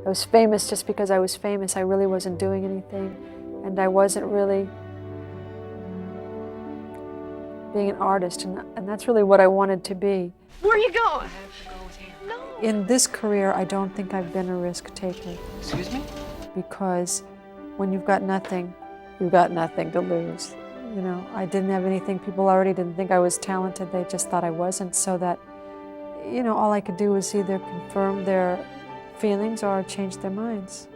I was famous just because I was famous. I really wasn't doing anything, and I wasn't really being an artist, and that's really what I wanted to be. Where are you going? No. In this career, I don't think I've been a risk taker. Excuse me? Because when you've got nothing to lose. You know, I didn't have anything. People already didn't think I was talented. They just thought I wasn't, so that, you know, all I could do was either confirm their feelings or change their minds.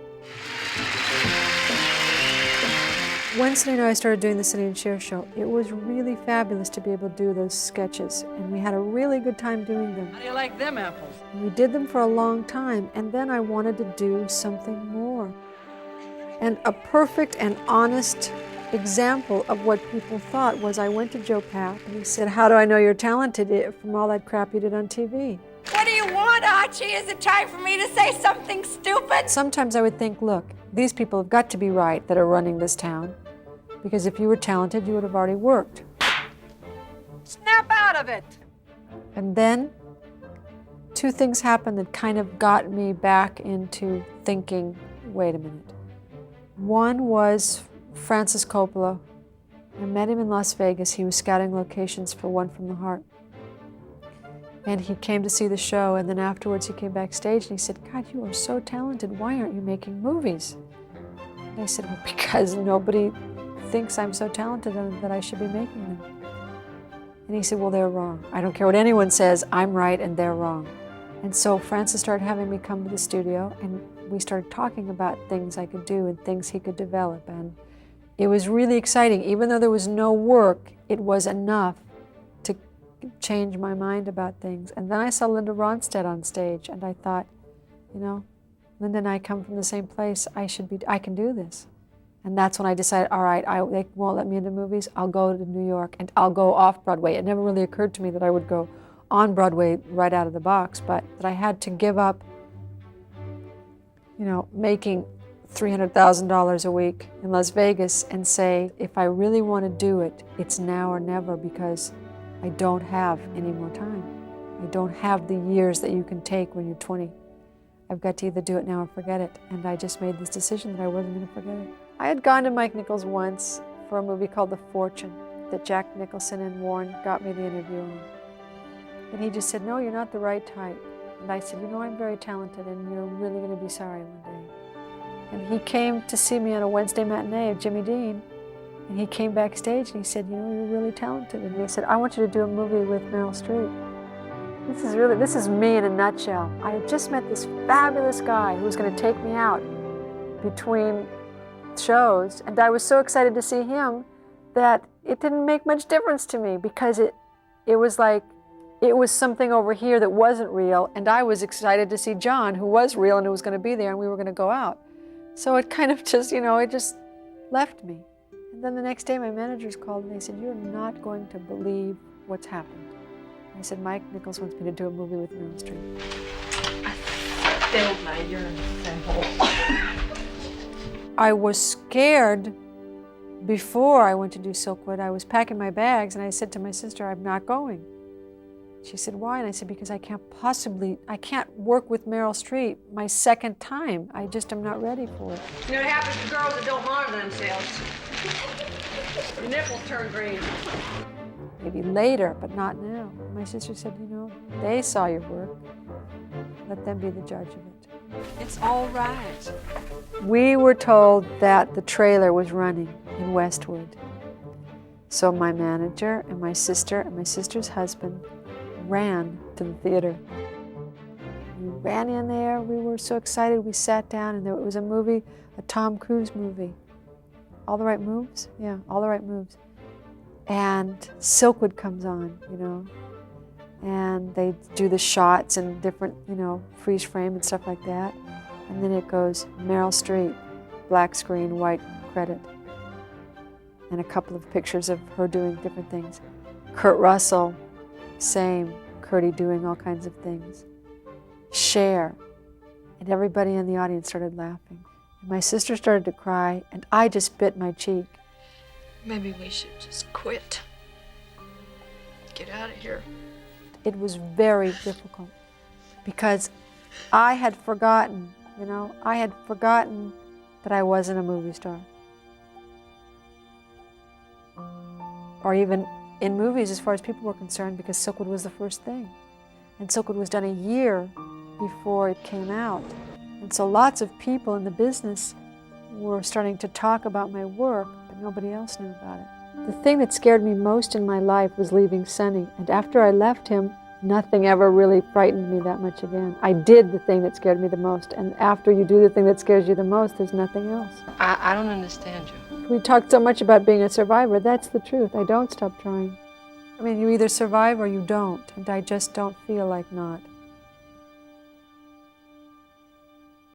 When Sonny and I started doing the Sonny and Cher show, it was really fabulous to be able to do those sketches, and we had a really good time doing them. How do you like them apples? And we did them for a long time, and then I wanted to do something more. And a perfect and honest example of what people thought was I went to Joe Papp, and he said, "How do I know you're talented from all that crap you did on TV?" What do you want, Archie? Is it time for me to say something stupid? Sometimes I would think, look, these people have got to be right that are running this town, because if you were talented, you would have already worked. Snap out of it. And then two things happened that kind of got me back into thinking, wait a minute. One was Francis Coppola. I met him in Las Vegas. He was scouting locations for One from the Heart. And he came to see the show, and then afterwards he came backstage and he said, "God, you are so talented. Why aren't you making movies?" And I said, "Well, because nobody thinks I'm so talented and that I should be making them." And he said, "Well, they're wrong. I don't care what anyone says, I'm right and they're wrong." And so Francis started having me come to the studio, and we started talking about things I could do and things he could develop. And it was really exciting. Even though there was no work, it was enough to change my mind about things. And then I saw Linda Ronstadt on stage, and I thought, you know, Linda and I come from the same place. I can do this. And that's when I decided, all right, they won't let me into movies. I'll go to New York and I'll go off Broadway. It never really occurred to me that I would go on Broadway right out of the box, but that I had to give up, you know, making $300,000 a week in Las Vegas and say, if I really want to do it, it's now or never, because I don't have any more time. I don't have the years that you can take when you're 20. I've got to either do it now or forget it. And I just made this decision that I wasn't going to forget it. I had gone to Mike Nichols once for a movie called The Fortune that Jack Nicholson and Warren got me the interview on. And he just said, "No, you're not the right type." And I said, "You know, I'm very talented and you're really going to be sorry one day." And he came to see me on a Wednesday matinee of Jimmy Dean. And he came backstage and he said, "You know, you're really talented." And he said, "I want you to do a movie with Meryl Streep." This is me in a nutshell. I had just met this fabulous guy who was going to take me out between shows, and I was so excited to see him that it didn't make much difference to me, because it was like it was something over here that wasn't real, and I was excited to see John, who was real and who was going to be there, and we were going to go out. So it kind of just, you know, it just left me. And then the next day my managers called and they said, "You're not going to believe what's happened." I said, "Mike Nichols wants me to do a movie with Meryl Streep." I filled my urine sample. I was scared before I went to do Silkwood. I was packing my bags and I said to my sister, "I'm not going." She said, "Why?" And I said, "Because I can't work with Meryl Streep my second time. I just am not ready for it." You know what happens to girls that don't monitor themselves? Your nipples turn green. Maybe later, but not now. My sister said, "You know, they saw your work. Let them be the judge of it." It's all right. We were told that the trailer was running in Westwood. So my manager and my sister's husband ran to the theater. We ran in there. We were so excited. We sat down, and it was a movie, a Tom Cruise movie. All the Right Moves? Yeah, All the Right Moves. And Silkwood comes on, you know, and they do the shots and different, you know, freeze frame and stuff like that. And then it goes Meryl Streep, black screen, white credit, and a couple of pictures of her doing different things. Kurt Russell, same, Kurtie doing all kinds of things. Cher, and everybody in the audience started laughing. And my sister started to cry, and I just bit my cheek. Maybe we should just quit. Get out of here. It was very difficult because I had forgotten You know, I had forgotten that I wasn't a movie star. Or even in movies as far as people were concerned, because Silkwood was the first thing. And Silkwood was done a year before it came out. And so lots of people in the business were starting to talk about my work, but nobody else knew about it. The thing that scared me most in my life was leaving Sonny. And after I left him, nothing ever really frightened me that much again. I did the thing that scared me the most. And after you do the thing that scares you the most, there's nothing else. I don't understand you. We talked so much about being a survivor. That's the truth. I don't stop trying. I mean, you either survive or you don't. And I just don't feel like not.